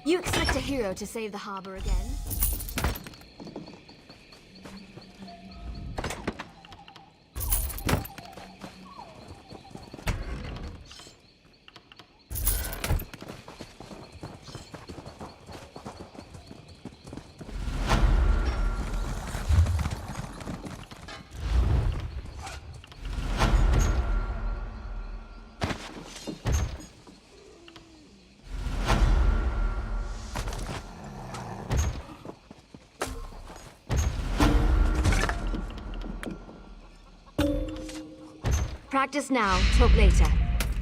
You expect a hero to save the harbor again? Practice now, talk later.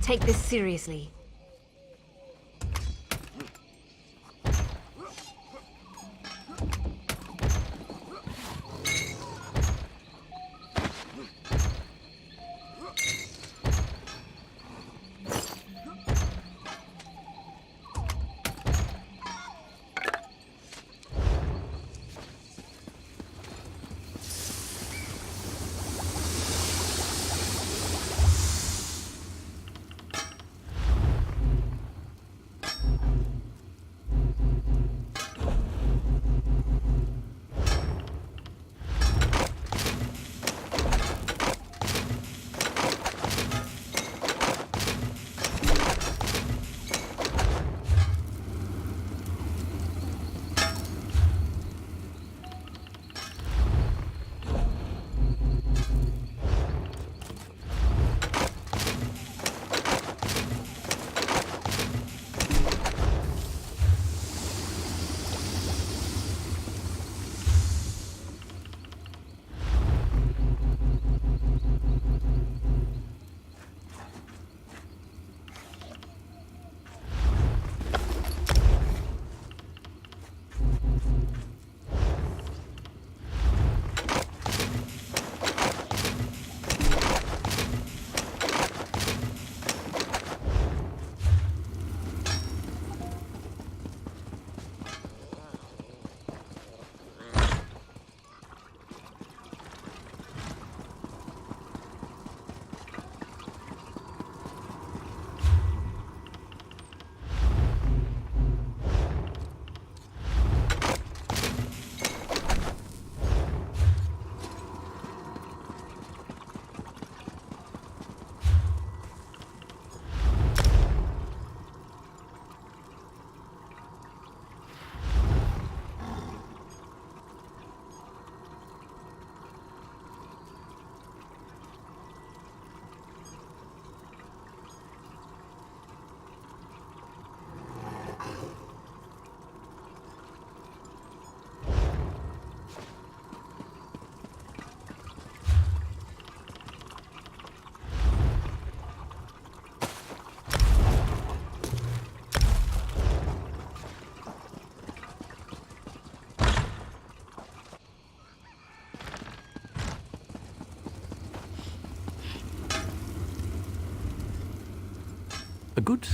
Take this seriously. Gut.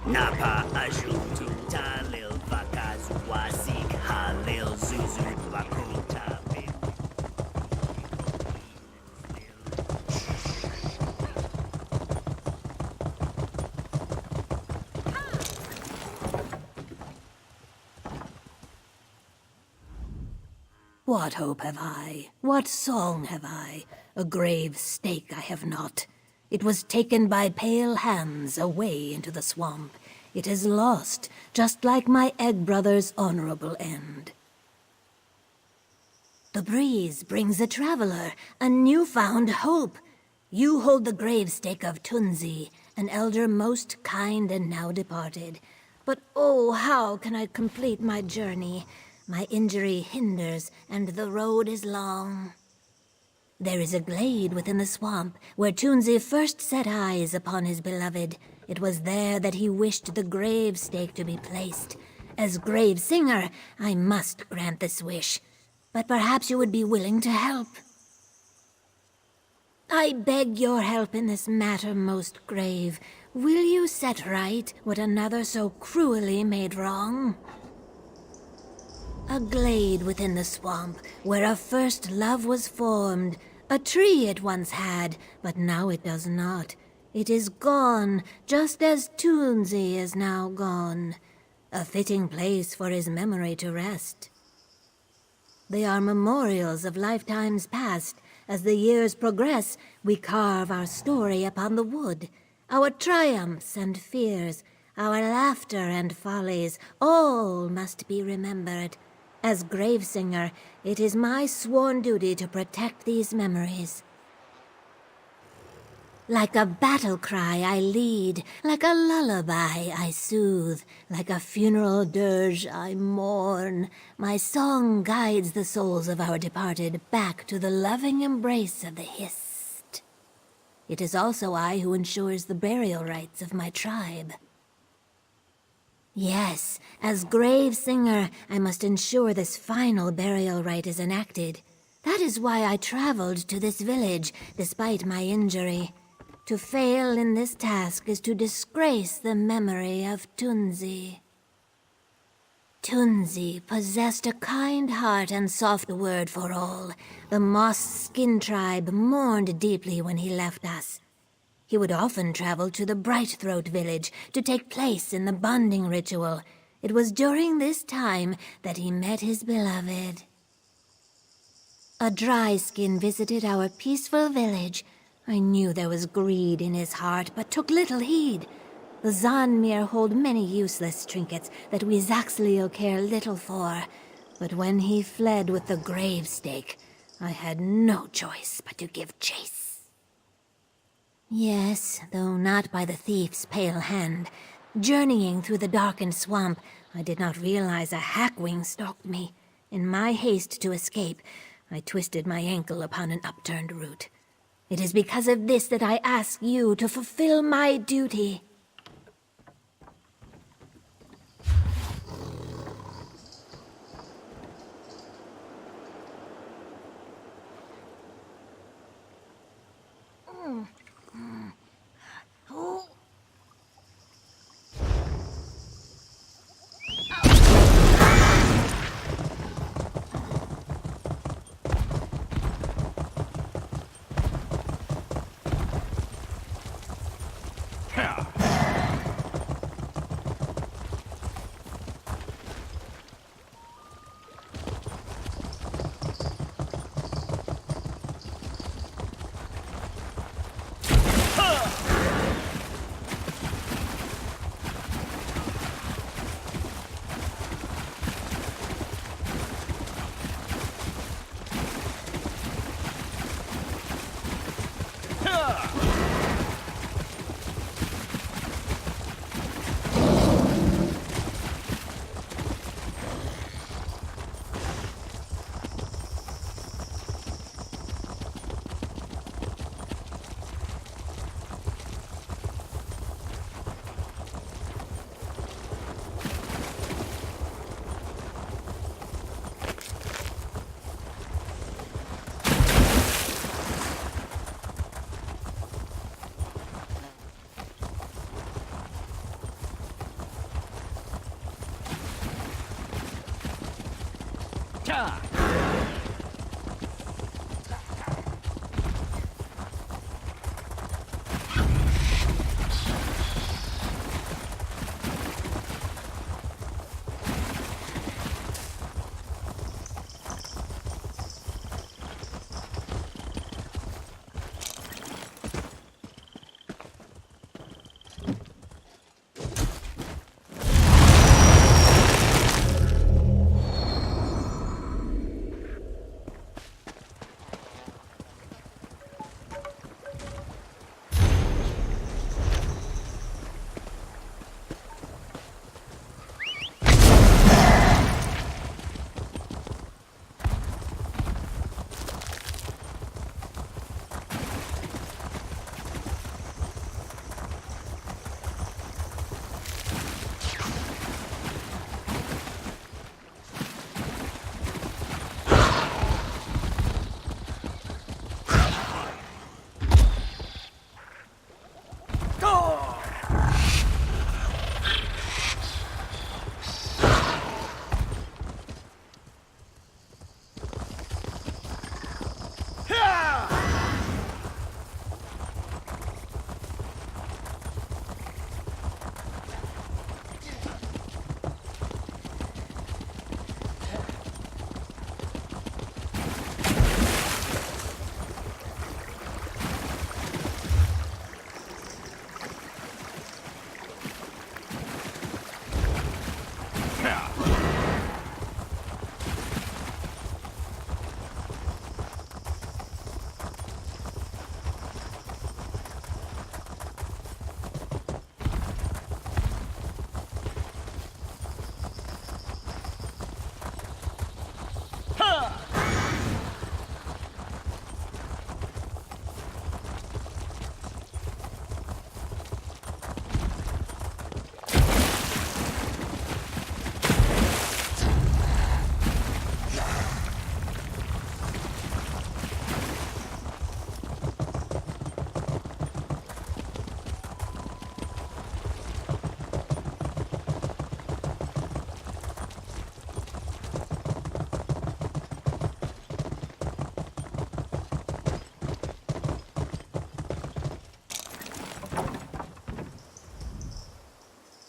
Napa ajuntu talil vakas wasik halil zuzu vakuta. What hope have I? What song have I? A grave stake I have not. It was taken by pale hands away into the swamp. It is lost, just like my egg brother's honorable end. The breeze brings a traveler, a newfound hope. You hold the grave stake of Tunzi, an elder most kind and now departed. But oh, how can I complete my journey? My injury hinders, and the road is long. There is a glade within the swamp, where Tunzi first set eyes upon his beloved. It was there that he wished the grave stake to be placed. As grave singer, I must grant this wish. But perhaps you would be willing to help. I beg your help in this matter most grave. Will you set right what another so cruelly made wrong? A glade within the swamp, where a first love was formed. A tree it once had, but now it does not. It is gone, just as Tunzi is now gone. A fitting place for his memory to rest. They are memorials of lifetimes past. As the years progress, we carve our story upon the wood. Our triumphs and fears, our laughter and follies, all must be remembered. As grave singer, it is my sworn duty to protect these memories. Like a battle cry I lead, like a lullaby I soothe, like a funeral dirge I mourn. My song guides the souls of our departed back to the loving embrace of the Hist. It is also I who ensures the burial rites of my tribe. Yes, as grave singer, I must ensure this final burial rite is enacted. That is why I traveled to this village, despite my injury. To fail in this task is to disgrace the memory of Tunzi. Tunzi possessed a kind heart and soft word for all. The Moss Skin tribe mourned deeply when he left us. He would often travel to the Brightthroat village to take place in the bonding ritual. It was during this time that he met his beloved. A dry skin visited our peaceful village. I knew there was greed in his heart, but took little heed. The Zanmir hold many useless trinkets that we Zaxleo care little for. But when he fled with the grave stake, I had no choice but to give chase. Yes, though not by the thief's pale hand. Journeying through the darkened swamp, I did not realize a hackwing stalked me. In my haste to escape, I twisted my ankle upon an upturned root. It is because of this that I ask you to fulfill my duty.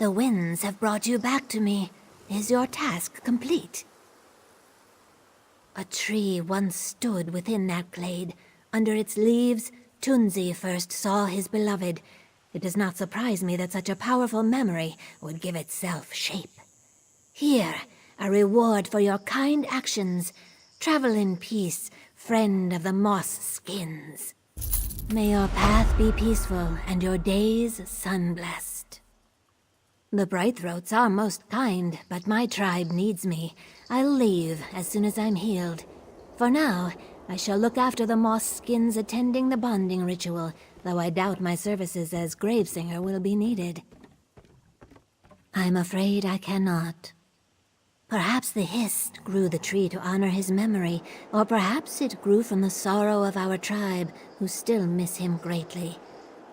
The winds have brought you back to me. Is your task complete? A tree once stood within that glade. Under its leaves, Tunzi first saw his beloved. It does not surprise me that such a powerful memory would give itself shape. Here, a reward for your kind actions. Travel in peace, friend of the moss skins. May your path be peaceful and your days sun-blessed. The Brightthroats are most kind, but my tribe needs me. I'll leave as soon as I'm healed. For now, I shall look after the moss skins attending the bonding ritual, though I doubt my services as Gravesinger will be needed. I'm afraid I cannot. Perhaps the Hist grew the tree to honor his memory, or perhaps it grew from the sorrow of our tribe, who still miss him greatly.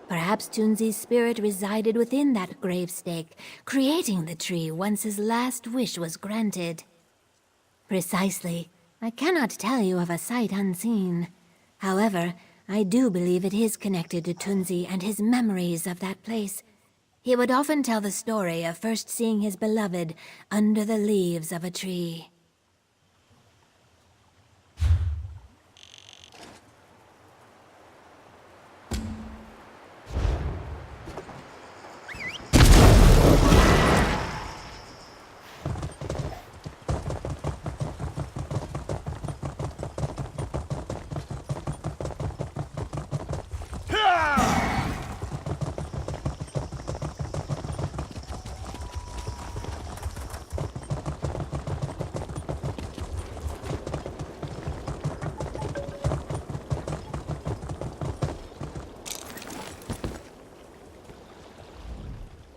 Perhaps Tunzi's spirit resided within that gravestake, creating the tree once his last wish was granted. Precisely. I cannot tell you of a sight unseen. However, I do believe it is connected to Tunzi and his memories of that place. He would often tell the story of first seeing his beloved under the leaves of a tree.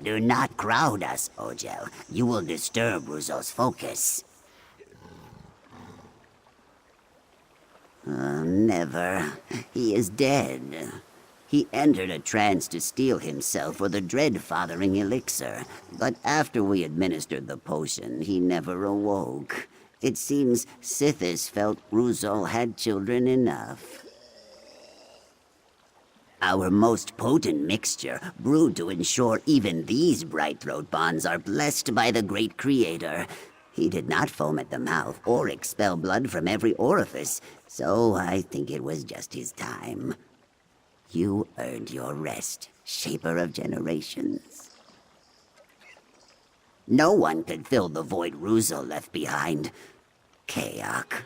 Do not crowd us, Ojel. You will disturb Ruzo's focus. Never. He is dead. He entered a trance to steel himself for the dread-fathering elixir, but after we administered the potion, he never awoke. It seems Sithis felt Ruzo had children enough. Our most potent mixture, brewed to ensure even these Brightthroat bonds are blessed by the great creator. He did not foam at the mouth or expel blood from every orifice, so I think it was just his time. You earned your rest, Shaper of Generations. No one could fill the void Ruzo left behind. Kayak,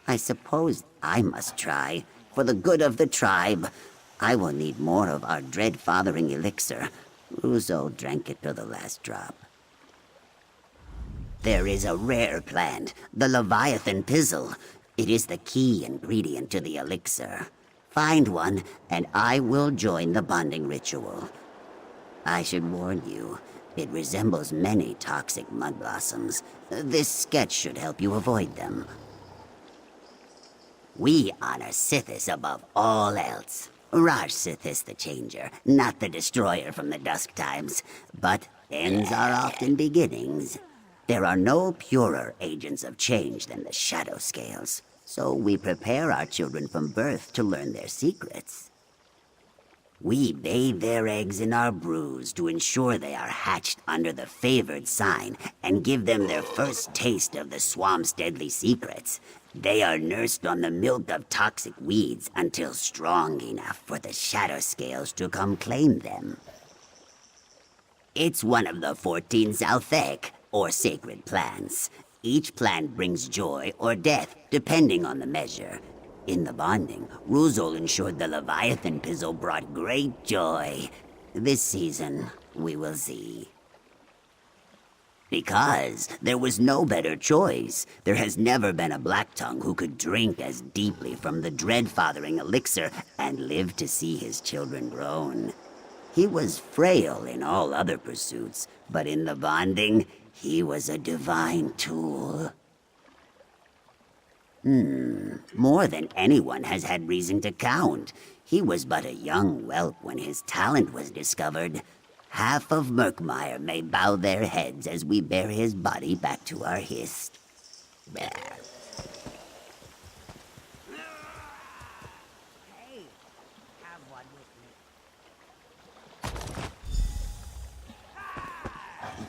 I suppose I must try, for the good of the tribe. I will need more of our dread-fathering elixir. Ruzo drank it to the last drop. There is a rare plant, the Leviathan Pizzle. It is the key ingredient to the elixir. Find one, and I will join the bonding ritual. I should warn you, it resembles many toxic mud blossoms. This sketch should help you avoid them. We honor Sithis above all else. Raj Sithis the Changer, not the Destroyer from the Dusk Times. But ends are often beginnings. There are no purer agents of change than the Shadow Scales, so we prepare our children from birth to learn their secrets. We bathe their eggs in our brews to ensure they are hatched under the favored sign and give them their first taste of the swamp's deadly secrets. They are nursed on the milk of toxic weeds until strong enough for the Shadow Scales to come claim them. It's one of the 14 Zalthek, or sacred plants. Each plant brings joy or death, depending on the measure. In the bonding, Ruzol ensured the Leviathan Pizzle brought great joy. This season, we will see. Because there was no better choice. There has never been a Blacktongue who could drink as deeply from the dread-fathering elixir and live to see his children grown. He was frail in all other pursuits, but in the bonding, he was a divine tool. More than anyone has had reason to count. He was but a young whelp when his talent was discovered. Half of Murkmire may bow their heads as we bear his body back to our Hist. Hey, have one with me.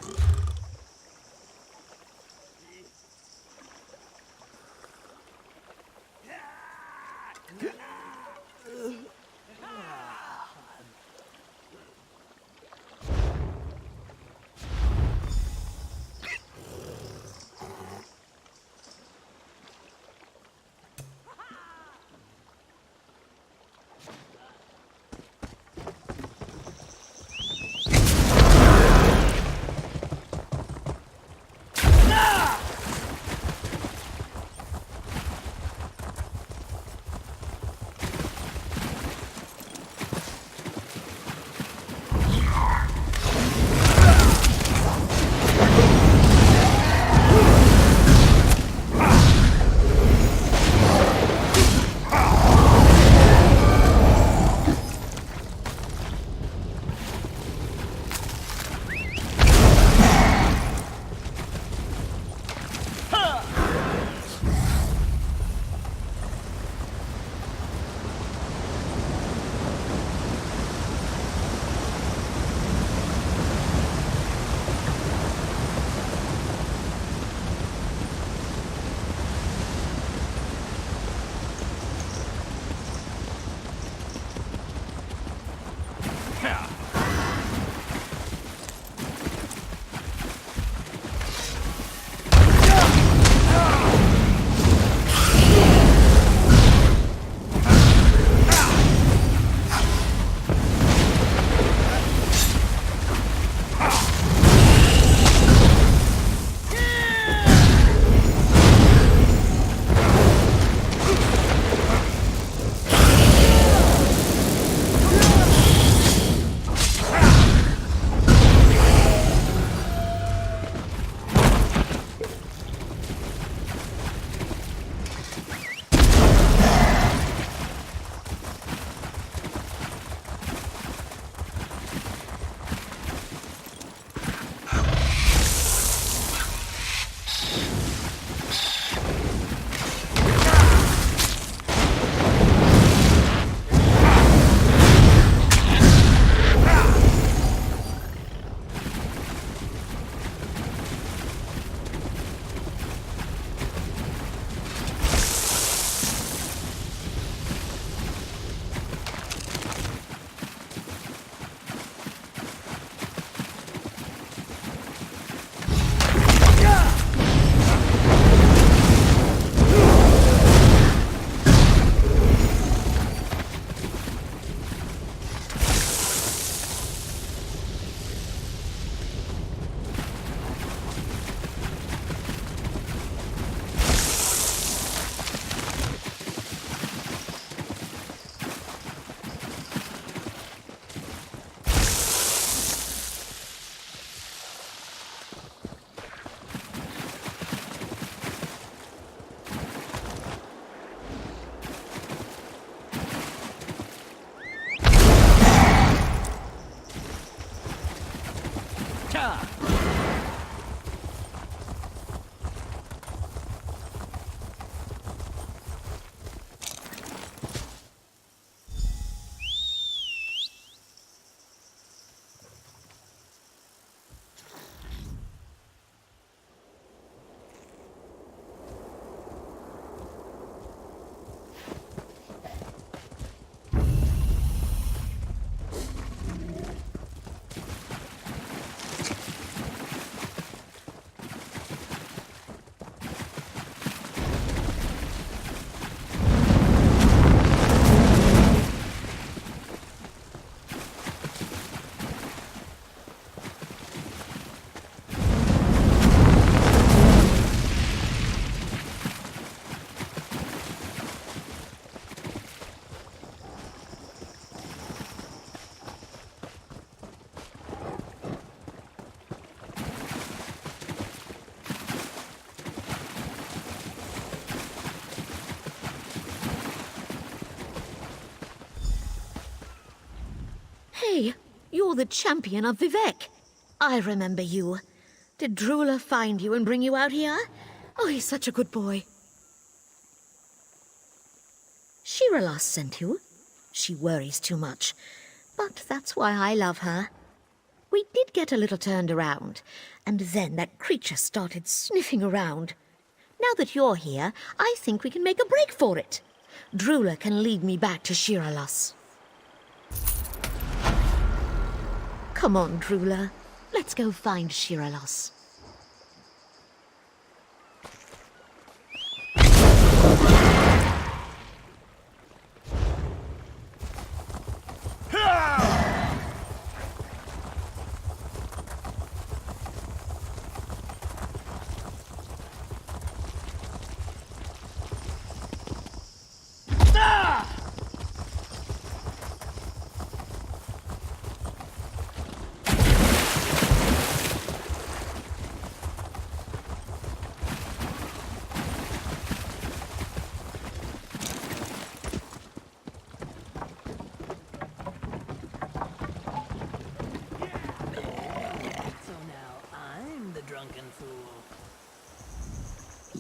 Hey, you're the champion of Vivek. I remember you. Did Drula find you and bring you out here? Oh, he's such a good boy. Shiralas sent you. She worries too much. But that's why I love her. We did get a little turned around, and then that creature started sniffing around. Now that you're here, I think we can make a break for it. Drula can lead me back to Shiralas. Come on, Drula. Let's go find Shiralas.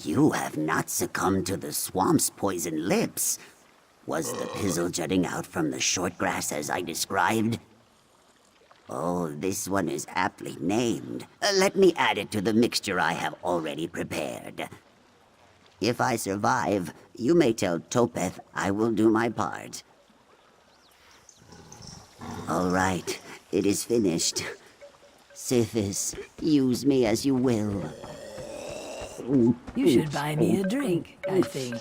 You have not succumbed to the swamp's poison lips. Was the pizzle jutting out from the short grass as I described? Oh, this one is aptly named. Let me add it to the mixture I have already prepared. If I survive, you may tell Topeth I will do my part. All right, it is finished. Sithis, use me as you will. You should buy me a drink, I think.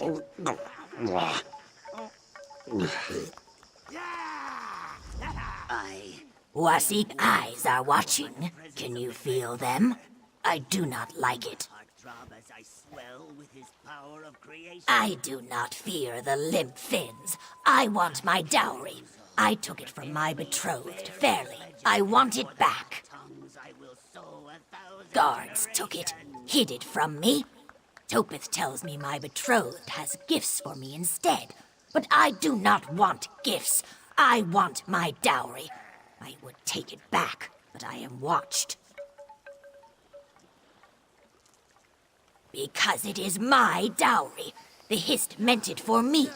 Wasik eyes are watching. Can you feel them? I do not like it. I do not fear the limp fins. I want my dowry. I took it from my betrothed fairly. I want it back. Guards took it, hid it from me. Topeth tells me my betrothed has gifts for me instead. But I do not want gifts. I want my dowry. I would take it back, but I am watched. Because it is my dowry. The Hist meant it for me.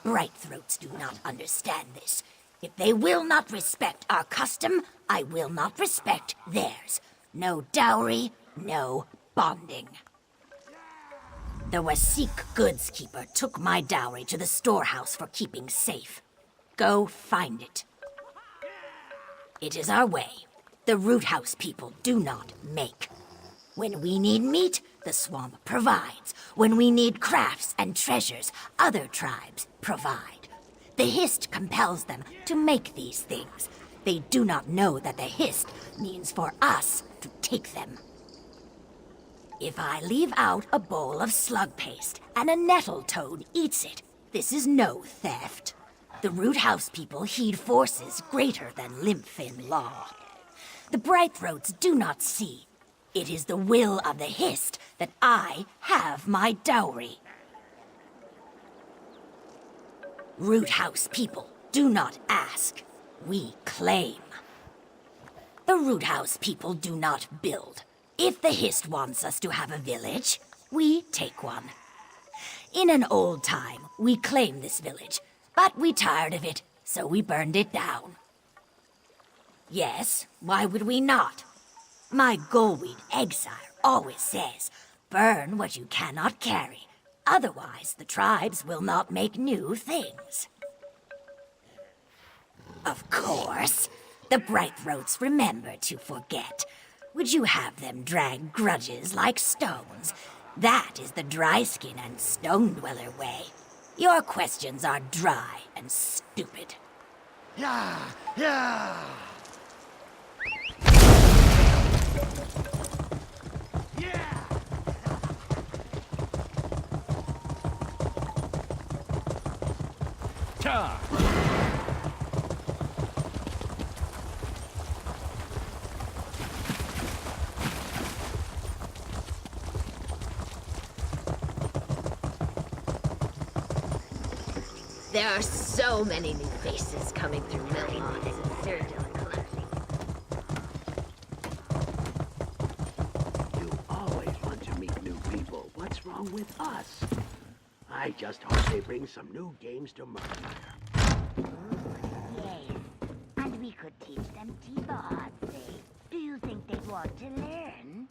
Bright throats do not understand this. If they will not respect our custom, I will not respect theirs. No dowry, no bonding. The Wasik goods keeper took my dowry to the storehouse for keeping safe. Go find it. It is our way. The root house people do not make. When we need meat, the swamp provides. When we need crafts and treasures, other tribes provide. The Hist compels them to make these things. They do not know that the Hist means for us to take them. If I leave out a bowl of slug paste and a nettle toad eats it, this is no theft. The root house people heed forces greater than Limpfin law. The Brightthroats do not see. It is the will of the Hist that I have my dowry. Root house people do not ask. We claim. The root house people do not build. If the Hist wants us to have a village, we take one. In an old time, we claimed this village, but we tired of it, so we burned it down. Yes, why would we not? My Goldweed exile always says, burn what you cannot carry. Otherwise, the tribes will not make new things. Of course, the Brightthroats remember to forget. Would you have them drag grudges like stones? That is the dry skin and stone dweller way. Your questions are dry and stupid. Yeah, yeah. Yeah. Ta. There are so many new faces coming through Millmont and Circular Collecting. You always want to meet new people. What's wrong with us? I just hope they bring some new games to Murkmire. Yes, and we could teach them T-Botsy. Do you think they'd want to learn?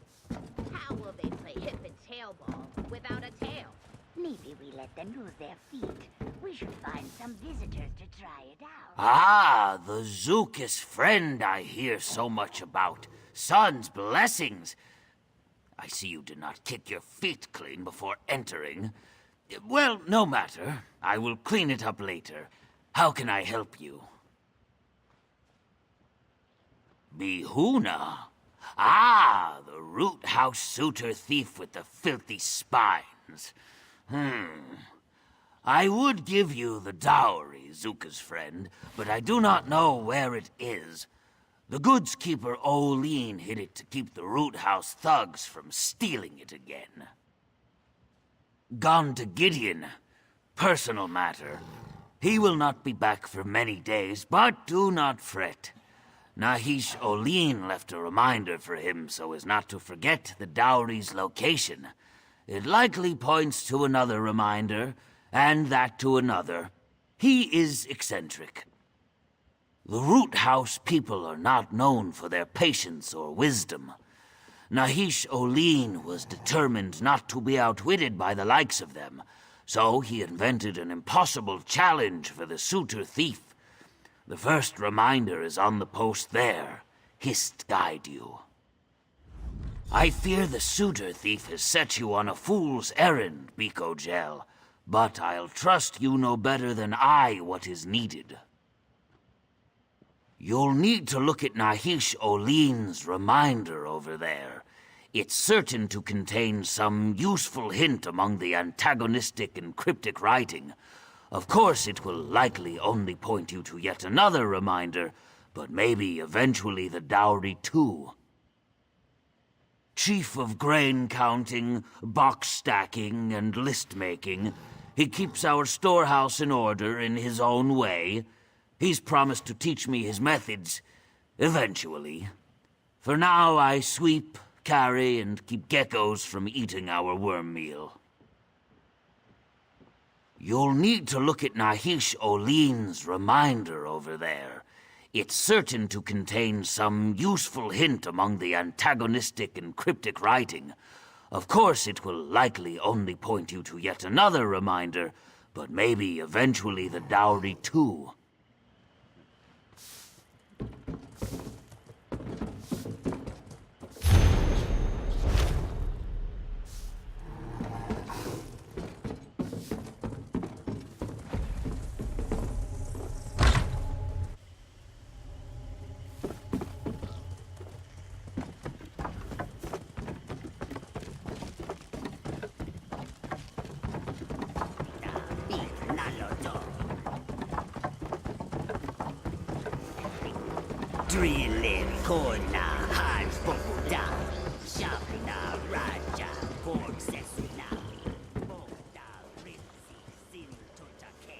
How will they play hip and tail ball without a tail? Maybe we let them use their feet. We should find some visitors to try it out. Ah, the Zook's friend I hear so much about. Son's blessings. I see you did not kick your feet clean before entering. Well, no matter. I will clean it up later. How can I help you? Bihuna? Ah, the root house suitor thief with the filthy spines. I would give you the dowry, Zuka's friend, but I do not know where it is. The goods keeper Oline hid it to keep the root house thugs from stealing it again. Gone to Gideon. Personal matter. He will not be back for many days, but do not fret. Nahish Oline left a reminder for him so as not to forget the dowry's location. It likely points to another reminder, and that to another. He is eccentric. The root house people are not known for their patience or wisdom. Nahish Oline was determined not to be outwitted by the likes of them, so he invented an impossible challenge for the suitor thief. The first reminder is on the post there. Hist guide you. I fear the suitor thief has set you on a fool's errand, Biko Gel, but I'll trust you know better than I what is needed. You'll need to look at Nahish Olin's reminder over there. It's certain to contain some useful hint among the antagonistic and cryptic writing. Of course, it will likely only point you to yet another reminder, but maybe eventually the dowry too. Chief of grain counting, box stacking, and list making, he keeps our storehouse in order in his own way. He's promised to teach me his methods, eventually. For now, I sweep, carry, and keep geckos from eating our worm meal. You'll need to look at Nahish Olin's reminder over there. It's certain to contain some useful hint among the antagonistic and cryptic writing. Of course, it will likely only point you to yet another reminder, but maybe eventually the dowry too. Drillin kona hans pokuda, shabna raja korsesina, boda ritsi sin totake.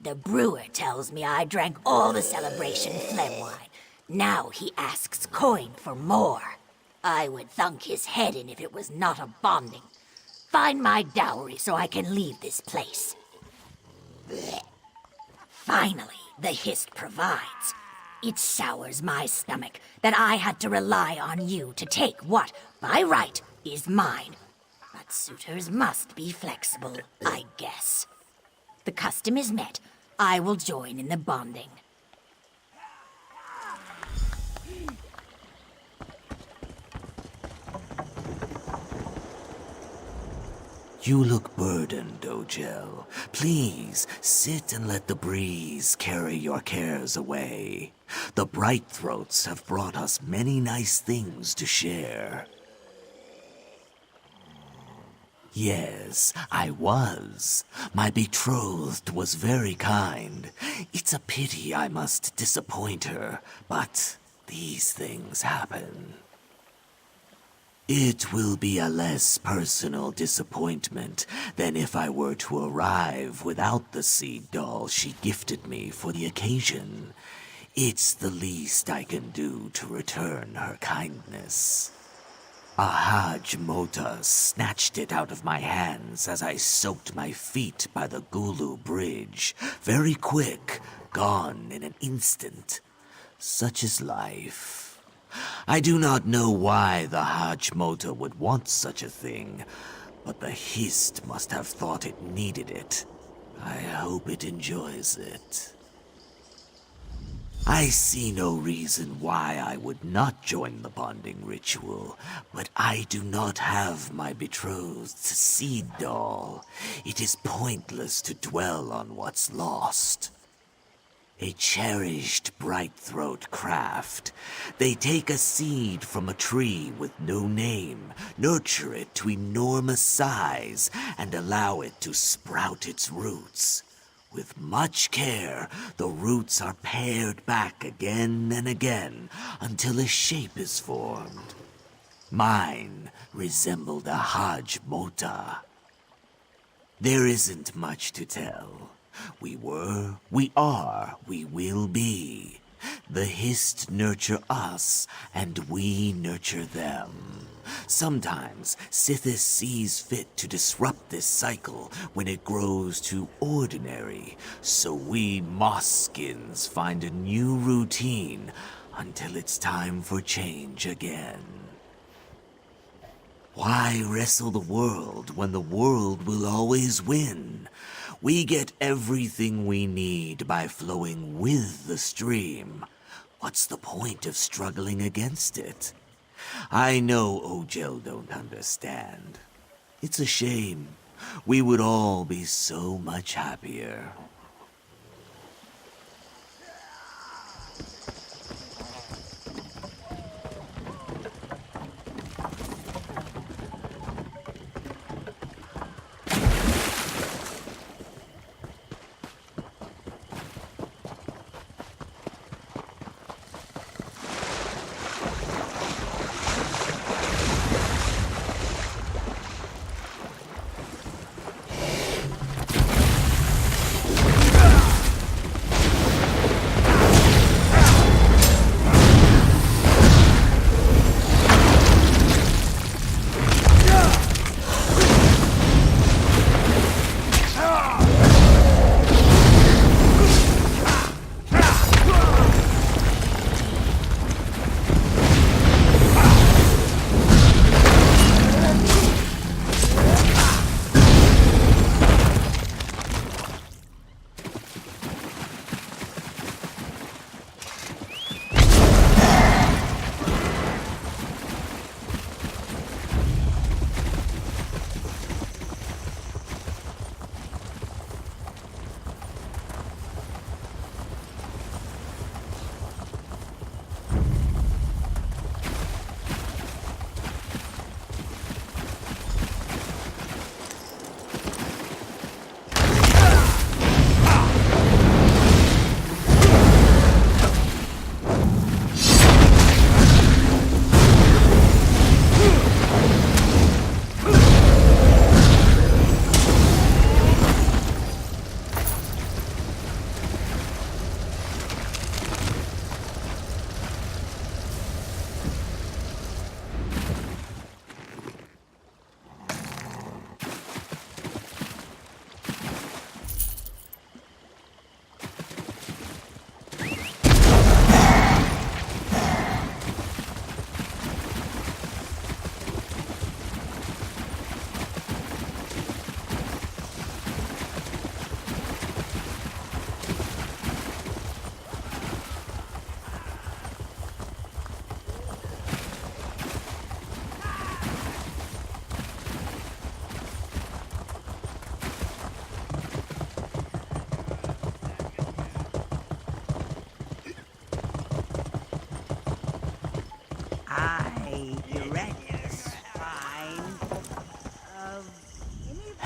The brewer tells me I drank all the celebration phlegm wine. Now he asks coin for more. I would thunk his head in if it was not a bonding. Find my dowry so I can leave this place. Blech. Finally, the hist provides. It sours my stomach that I had to rely on you to take what, by right, is mine. But suitors must be flexible, I guess. The custom is met. I will join in the bonding. You look burdened, Ojel. Please, sit and let the breeze carry your cares away. The Bright Throats have brought us many nice things to share. Yes, I was. My betrothed was very kind. It's a pity I must disappoint her, but these things happen. It will be a less personal disappointment than if I were to arrive without the seed doll she gifted me for the occasion. It's the least I can do to return her kindness. Ahaj Mota snatched it out of my hands as I soaked my feet by the Gulu Bridge. Very quick, gone in an instant. Such is life. I do not know why the Hajj Mota would want such a thing, but the Hist must have thought it needed it. I hope it enjoys it. I see no reason why I would not join the bonding ritual, but I do not have my betrothed's seed doll. It is pointless to dwell on what's lost. A cherished bright-throat craft. They take a seed from a tree with no name, nurture it to enormous size, and allow it to sprout its roots. With much care, the roots are pared back again and again until a shape is formed. Mine resembled a Hajj Mota. There isn't much to tell. We were, we are, we will be. The Hist nurture us, and we nurture them. Sometimes Sithis sees fit to disrupt this cycle when it grows too ordinary, so we Moss-skins find a new routine until it's time for change again. Why wrestle the world when the world will always win? We get everything we need by flowing with the stream. What's the point of struggling against it? I know Ojel don't understand. It's a shame. We would all be so much happier.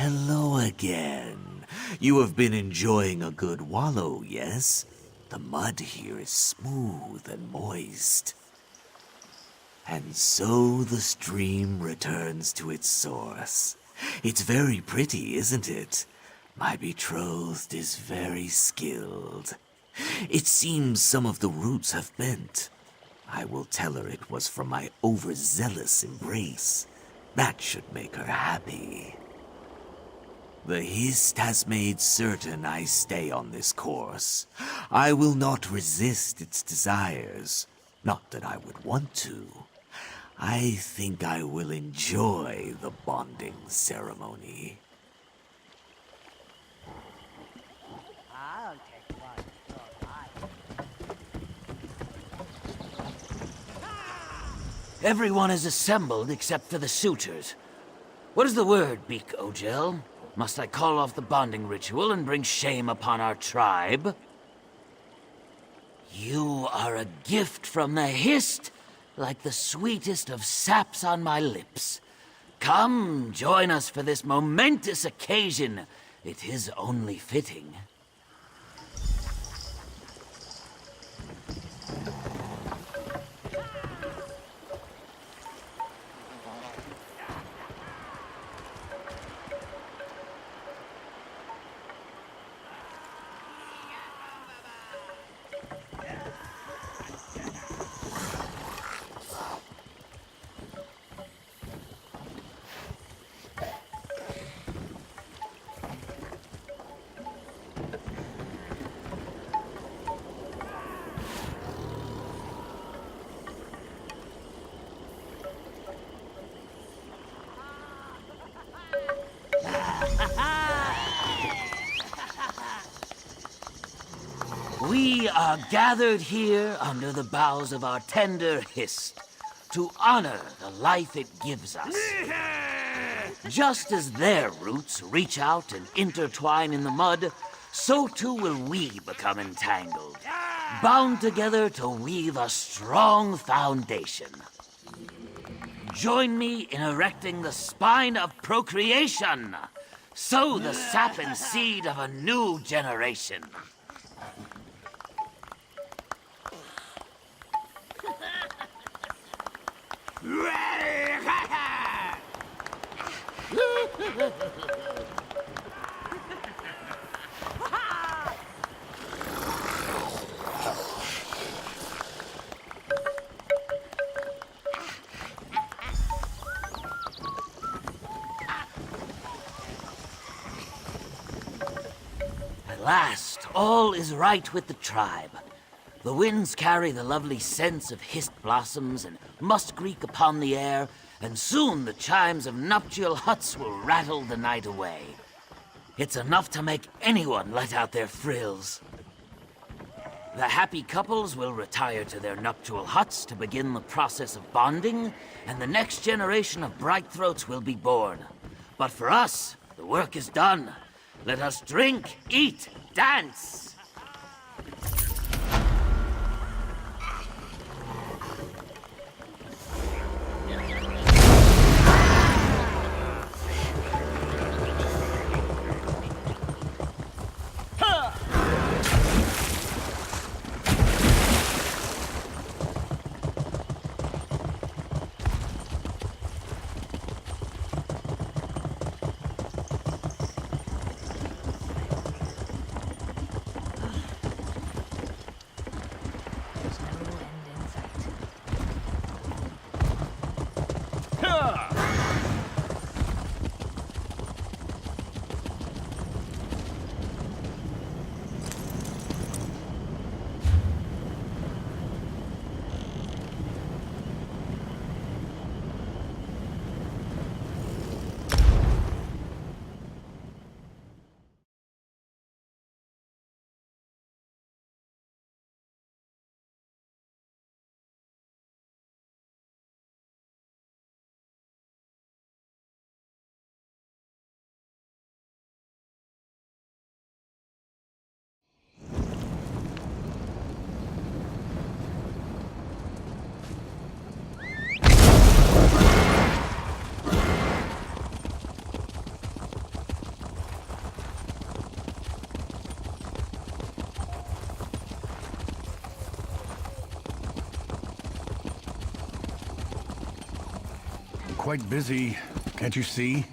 Hello again. You have been enjoying a good wallow, yes? The mud here is smooth and moist. And so the stream returns to its source. It's very pretty, isn't it? My betrothed is very skilled. It seems some of the roots have bent. I will tell her it was from my overzealous embrace. That should make her happy. The Hist has made certain I stay on this course. I will not resist its desires. Not that I would want to. I think I will enjoy the bonding ceremony. Everyone is assembled except for the suitors. What is the word, Beak Ogel? Must I call off the bonding ritual and bring shame upon our tribe? You are a gift from the Hist, like the sweetest of saps on my lips. Come, join us for this momentous occasion. It is only fitting. We are gathered here under the boughs of our tender Hist to honor the life it gives us. Just as their roots reach out and intertwine in the mud, so too will we become entangled, bound together to weave a strong foundation. Join me in erecting the spine of procreation. Sow the sap and seed of a new generation. At last, all is right with the tribe. The winds carry the lovely scents of Hist blossoms and muskreek upon the air, and soon the chimes of nuptial huts will rattle the night away. It's enough to make anyone let out their frills. The happy couples will retire to their nuptial huts to begin the process of bonding, and the next generation of Brightthroats will be born. But for us, the work is done. Let us drink, eat, dance! quite busy. Can't you see?